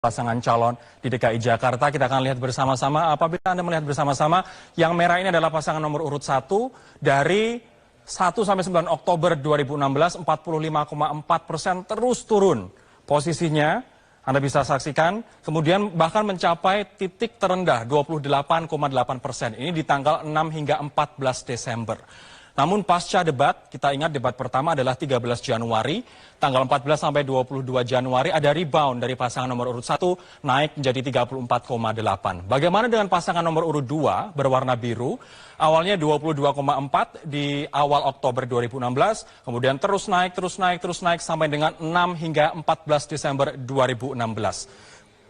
pasangan calon di DKI Jakarta. Kita akan lihat bersama-sama. Apabila Anda melihat bersama-sama, yang merah ini adalah pasangan nomor urut 1 dari 1 sampai 9 Oktober 2016, 45,4% terus turun. Posisinya Anda bisa saksikan, kemudian bahkan mencapai titik terendah 28,8%. Ini di tanggal 6 hingga 14 Desember. Namun pasca debat, kita ingat debat pertama adalah 13 Januari, tanggal 14 sampai 22 Januari ada rebound dari pasangan nomor urut 1 naik menjadi 34,8. Bagaimana dengan pasangan nomor urut 2 berwarna biru? Awalnya 22,4 di awal Oktober 2016, kemudian terus naik sampai dengan 6 hingga 14 Desember 2016.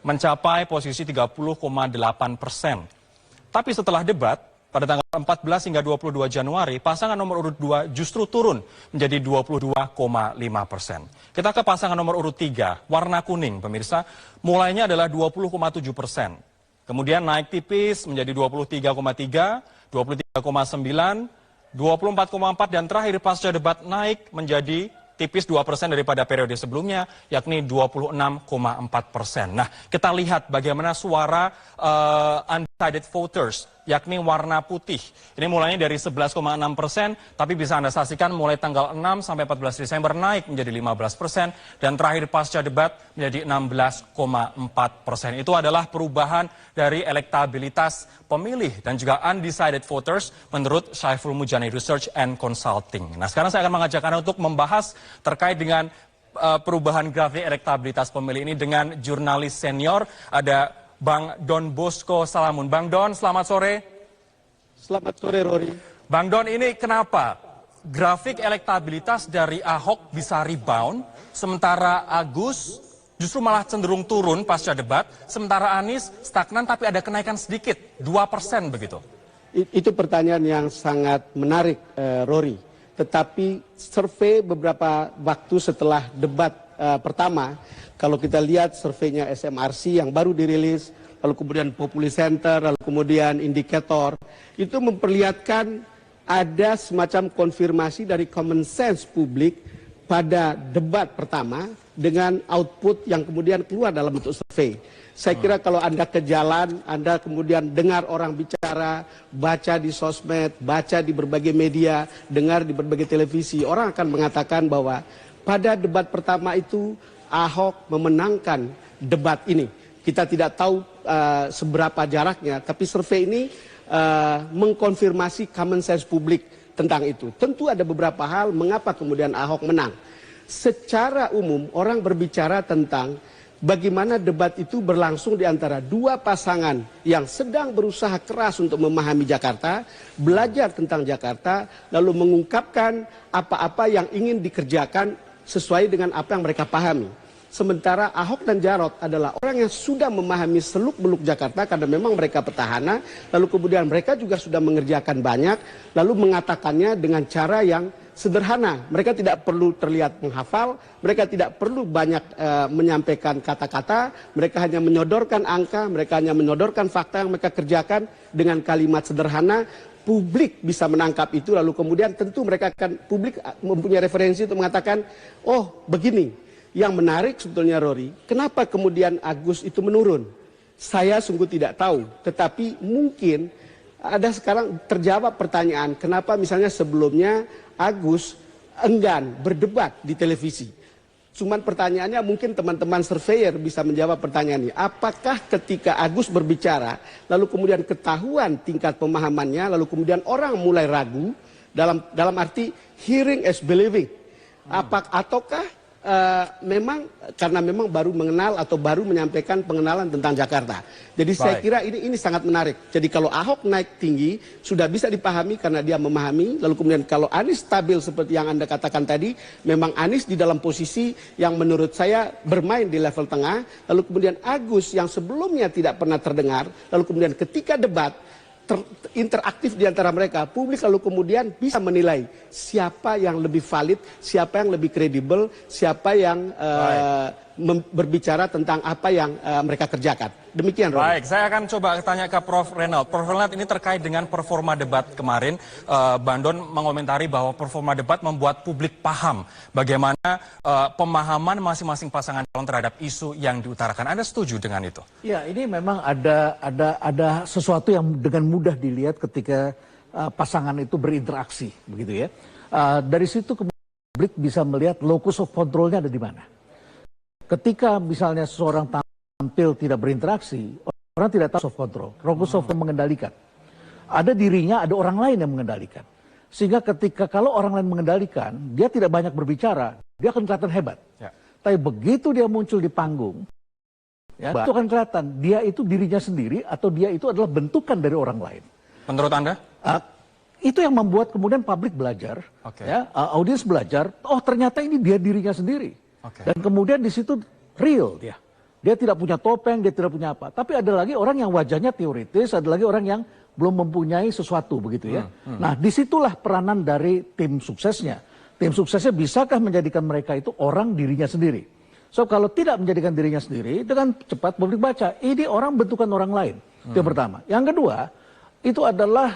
Mencapai posisi 30,8%. Tapi setelah debat, pada tanggal 14 hingga 22 Januari, pasangan nomor urut 2 justru turun menjadi 22,5%. Kita ke pasangan nomor urut 3, warna kuning, pemirsa, mulainya adalah 20,7%. Kemudian naik tipis menjadi 23,3, 23,9, 24,4, dan terakhir pasca debat naik menjadi tipis 2% daripada periode sebelumnya, yakni 26,4%. Nah, kita lihat bagaimana suara undecided voters, yakni warna putih. Ini mulainya dari 11,6%, tapi bisa Anda saksikan mulai tanggal 6 sampai 14 Desember naik menjadi 15%, dan terakhir pasca debat menjadi 16,4%. Itu adalah perubahan dari elektabilitas pemilih dan juga undecided voters menurut Saiful Mujani Research and Consulting. Nah, sekarang saya akan mengajak Anda untuk membahas terkait dengan perubahan grafik elektabilitas pemilih ini dengan jurnalis senior, ada Bang Don Bosco Salamun. Bang Don, selamat sore. Selamat sore, Rory. Bang Don, ini kenapa grafik elektabilitas dari Ahok bisa rebound, sementara Agus justru malah cenderung turun pasca debat, sementara Anies stagnan tapi ada kenaikan sedikit, 2% begitu? Itu pertanyaan yang sangat menarik, Rory. Tetapi survei beberapa waktu setelah debat pertama, kalau kita lihat surveinya SMRC yang baru dirilis, lalu kemudian Populi Center, lalu kemudian indikator, itu memperlihatkan ada semacam konfirmasi dari common sense publik pada debat pertama dengan output yang kemudian keluar dalam bentuk survei. Saya kira kalau Anda ke jalan, Anda kemudian dengar orang bicara, baca di sosmed, baca di berbagai media, dengar di berbagai televisi, orang akan mengatakan bahwa pada debat pertama itu Ahok memenangkan debat ini. Kita tidak tahu seberapa jaraknya, tapi survei ini mengkonfirmasi common sense publik tentang itu. Tentu ada beberapa hal mengapa kemudian Ahok menang. Secara umum orang berbicara tentang bagaimana debat itu berlangsung di antara dua pasangan yang sedang berusaha keras untuk memahami Jakarta, belajar tentang Jakarta, lalu mengungkapkan apa-apa yang ingin dikerjakan sesuai dengan apa yang mereka pahami. Sementara Ahok dan Jarot adalah orang yang sudah memahami seluk-beluk Jakarta karena memang mereka petahana, lalu kemudian mereka juga sudah mengerjakan banyak, lalu mengatakannya dengan cara yang sederhana. Mereka tidak perlu terlihat menghafal, mereka tidak perlu banyak menyampaikan kata-kata, mereka hanya menyodorkan angka, mereka hanya menyodorkan fakta yang mereka kerjakan dengan kalimat sederhana. Publik bisa menangkap itu, lalu kemudian tentu mereka akan, publik mempunyai referensi untuk mengatakan, oh begini. Yang menarik sebetulnya, Rory, kenapa kemudian Agus itu menurun? Saya sungguh tidak tahu, tetapi mungkin ada sekarang terjawab pertanyaan, kenapa misalnya sebelumnya Agus enggan berdebat di televisi. Cuman pertanyaannya mungkin teman-teman surveyor bisa menjawab pertanyaan ini. Apakah ketika Agus berbicara, lalu kemudian ketahuan tingkat pemahamannya, lalu kemudian orang mulai ragu, dalam arti hearing is believing. Ataukah memang karena memang baru mengenal atau baru menyampaikan pengenalan tentang Jakarta. Jadi saya kira ini sangat menarik. Jadi kalau Ahok naik tinggi sudah bisa dipahami karena dia memahami. Lalu kemudian kalau Anies stabil seperti yang Anda katakan tadi, memang Anies di dalam posisi yang menurut saya bermain di level tengah. Lalu kemudian Agus yang sebelumnya tidak pernah terdengar, lalu kemudian ketika debat interaktif di antara mereka, publik lalu kemudian bisa menilai siapa yang lebih valid, siapa yang lebih kredibel, siapa yang berbicara tentang apa yang mereka kerjakan. Demikian, Ron. Baik, saya akan coba tanya ke Prof. Renald. Prof. Renald, ini terkait dengan performa debat kemarin. Bandon mengomentari bahwa performa debat membuat publik paham bagaimana pemahaman masing-masing pasangan calon terhadap isu yang diutarakan. Anda setuju dengan itu? Ya, ini memang ada sesuatu yang dengan mudah dilihat ketika pasangan itu berinteraksi, begitu ya. Dari situ publik bisa melihat locus of control-nya ada di mana. Ketika misalnya seseorang tampil tidak berinteraksi, orang tidak tahu of control, locus of mengendalikan. Ada dirinya, ada orang lain yang mengendalikan. Sehingga ketika kalau orang lain mengendalikan, dia tidak banyak berbicara, dia akan kelihatan hebat. Ya. Tapi begitu dia muncul di panggung, ya, itu akan kelihatan dia itu dirinya sendiri atau dia itu adalah bentukan dari orang lain. Menurut Anda? Itu yang membuat kemudian publik belajar, ya, audiens belajar, oh ternyata ini dia dirinya sendiri. Dan kemudian di situ real dia. Dia tidak punya topeng, dia tidak punya apa. Tapi ada lagi orang yang wajahnya teoritis, ada lagi orang yang belum mempunyai sesuatu begitu ya. Nah disitulah peranan dari tim suksesnya. Tim suksesnya bisakah menjadikan mereka itu orang dirinya sendiri. So kalau tidak menjadikan dirinya sendiri, dengan cepat publik baca, ini orang bentukan orang lain. Itu yang pertama. Yang kedua, itu adalah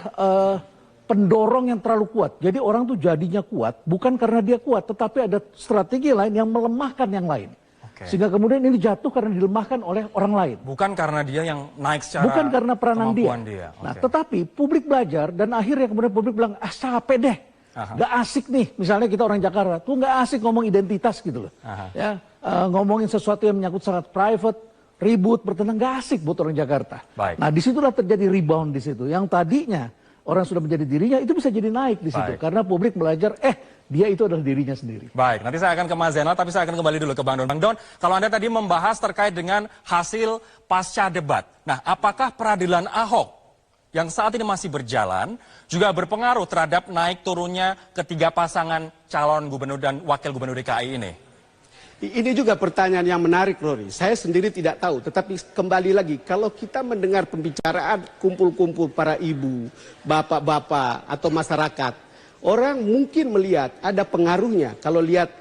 pendorong yang terlalu kuat. Jadi orang tuh jadinya kuat bukan karena dia kuat, tetapi ada strategi lain yang melemahkan yang lain. Sehingga kemudian ini jatuh karena dilemahkan oleh orang lain. Bukan karena dia yang naik secara bukan karena peranan dia. Nah, tetapi publik belajar dan akhirnya kemudian publik bilang, capek deh. Gak asik nih, misalnya kita orang Jakarta, tuh gak asik ngomong identitas gitu loh. Ya, ngomongin sesuatu yang menyangkut sangat private, ribut, bertenang, gak asik buat orang Jakarta. Baik. Nah disitulah terjadi rebound di situ. Yang tadinya orang sudah menjadi dirinya, itu bisa jadi naik di situ. Karena publik belajar, dia itu adalah dirinya sendiri. Baik, nanti saya akan ke Mas Zainal, tapi saya akan kembali dulu ke Bang Don. Bang Don, kalau Anda tadi membahas terkait dengan hasil pasca debat. Nah, apakah peradilan Ahok yang saat ini masih berjalan juga berpengaruh terhadap naik turunnya ketiga pasangan calon gubernur dan wakil gubernur DKI ini? Ini juga pertanyaan yang menarik, Rory. Saya sendiri tidak tahu, tetapi kembali lagi, kalau kita mendengar pembicaraan kumpul-kumpul para ibu, bapak-bapak, atau masyarakat, orang mungkin melihat ada pengaruhnya. Kalau lihat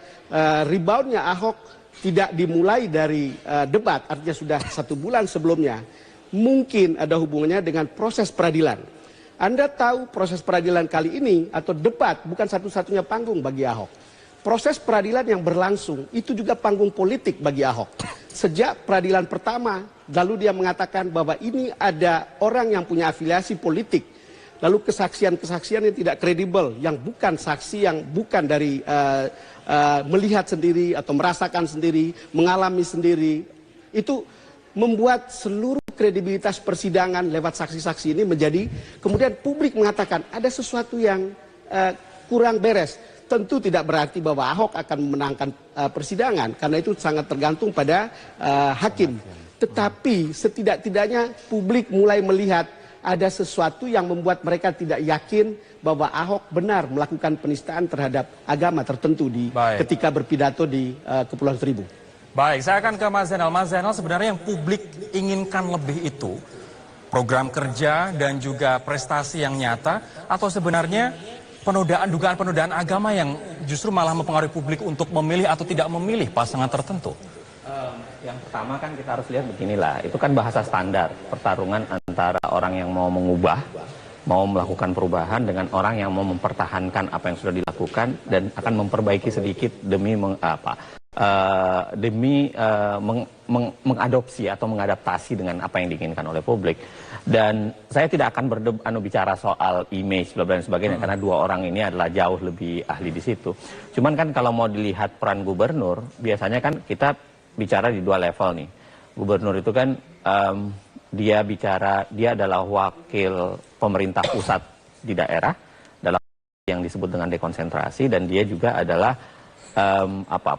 reboundnya Ahok tidak dimulai dari debat, artinya sudah 1 bulan sebelumnya, mungkin ada hubungannya dengan proses peradilan. Anda tahu proses peradilan kali ini, atau debat, bukan satu-satunya panggung bagi Ahok. Proses peradilan yang berlangsung itu juga panggung politik bagi Ahok. Sejak peradilan pertama, lalu dia mengatakan bahwa ini ada orang yang punya afiliasi politik. Lalu kesaksian-kesaksian yang tidak kredibel, yang bukan saksi, yang bukan dari melihat sendiri atau merasakan sendiri, mengalami sendiri. Itu membuat seluruh kredibilitas persidangan lewat saksi-saksi ini menjadi, kemudian publik mengatakan ada sesuatu yang kurang beres. Tentu tidak berarti bahwa Ahok akan memenangkan persidangan, karena itu sangat tergantung pada hakim. Tetapi setidak-tidaknya publik mulai melihat ada sesuatu yang membuat mereka tidak yakin bahwa Ahok benar melakukan penistaan terhadap agama tertentu ketika berpidato di Kepulauan Seribu. Baik, saya akan ke Mas Zainal. Mas Zainal, sebenarnya yang publik inginkan lebih itu program kerja dan juga prestasi yang nyata, atau sebenarnya dugaan penodaan agama yang justru malah mempengaruhi publik untuk memilih atau tidak memilih pasangan tertentu? Yang pertama kan kita harus lihat beginilah, itu kan bahasa standar pertarungan antara orang yang mau mengubah, mau melakukan perubahan dengan orang yang mau mempertahankan apa yang sudah dilakukan dan akan memperbaiki sedikit demi mengadopsi atau mengadaptasi dengan apa yang diinginkan oleh publik. Dan saya tidak akan bicara soal image dan sebagainya karena dua orang ini adalah jauh lebih ahli di situ. Cuman kan kalau mau dilihat peran gubernur, biasanya kan kita bicara di 2 level nih. Gubernur itu kan dia adalah wakil pemerintah pusat di daerah dalam yang disebut dengan dekonsentrasi, dan dia juga adalah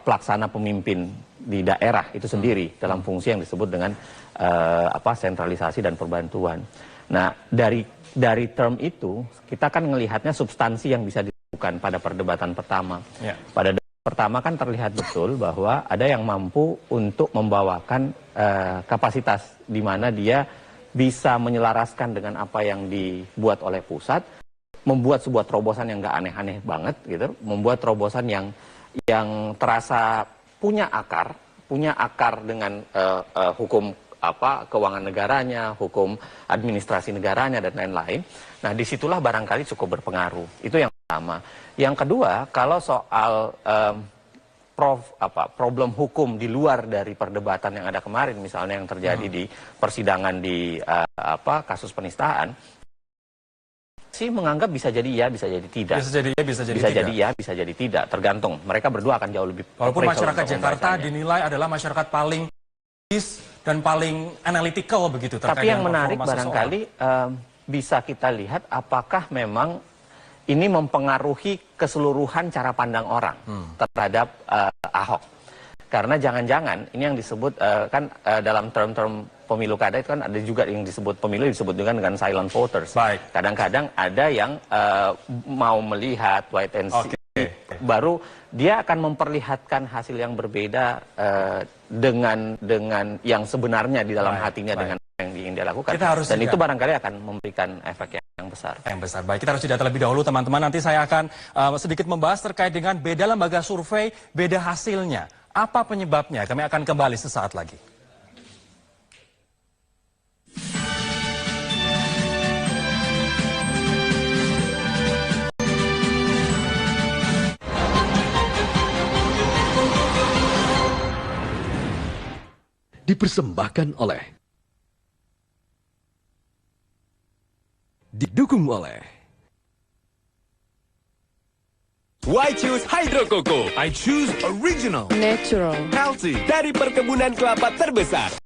pelaksana pemimpin di daerah itu sendiri dalam fungsi yang disebut dengan sentralisasi dan perbantuan. Nah, dari term itu kita kan melihatnya substansi yang bisa dilakukan pada perdebatan pertama. Pada debat pertama kan terlihat betul bahwa ada yang mampu untuk membawakan kapasitas di mana dia bisa menyelaraskan dengan apa yang dibuat oleh pusat, membuat sebuah terobosan yang nggak aneh-aneh banget gitu, membuat terobosan yang terasa punya akar, punya akar dengan hukum keuangan negaranya, hukum administrasi negaranya dan lain-lain. Nah, disitulah barangkali cukup berpengaruh. Itu yang pertama. Yang kedua, kalau soal problem hukum di luar dari perdebatan yang ada kemarin, misalnya yang terjadi di persidangan di kasus penistaan, sih menganggap bisa jadi ya, bisa jadi tidak. Bisa jadi ya, bisa jadi bisa tidak. jadi ya, bisa jadi tidak. Tergantung. Mereka berdua akan jauh lebih. Walaupun masyarakat Jakarta dinilai adalah masyarakat paling dan paling analytical begitu terkait. Tapi yang menarik barangkali bisa kita lihat apakah memang ini mempengaruhi keseluruhan cara pandang orang terhadap Ahok. Karena jangan-jangan ini yang disebut dalam term-term pemilu kada itu kan ada juga yang disebut pemilu disebut dengan silent voters. Kadang-kadang ada yang mau melihat wait and see. Baru dia akan memperlihatkan hasil yang berbeda dengan yang sebenarnya di dalam hatinya dengan yang ingin dia lakukan. Dan itu barangkali akan memberikan efek yang besar. Baik, kita harus jeda terlebih dahulu teman-teman. Nanti saya akan sedikit membahas terkait dengan beda lembaga survei, beda hasilnya. Apa penyebabnya? Kami akan kembali sesaat lagi. Dipersembahkan oleh, didukung oleh Why choose Hydro Coco? I choose original, natural, Healthy dari perkebunan kelapa terbesar.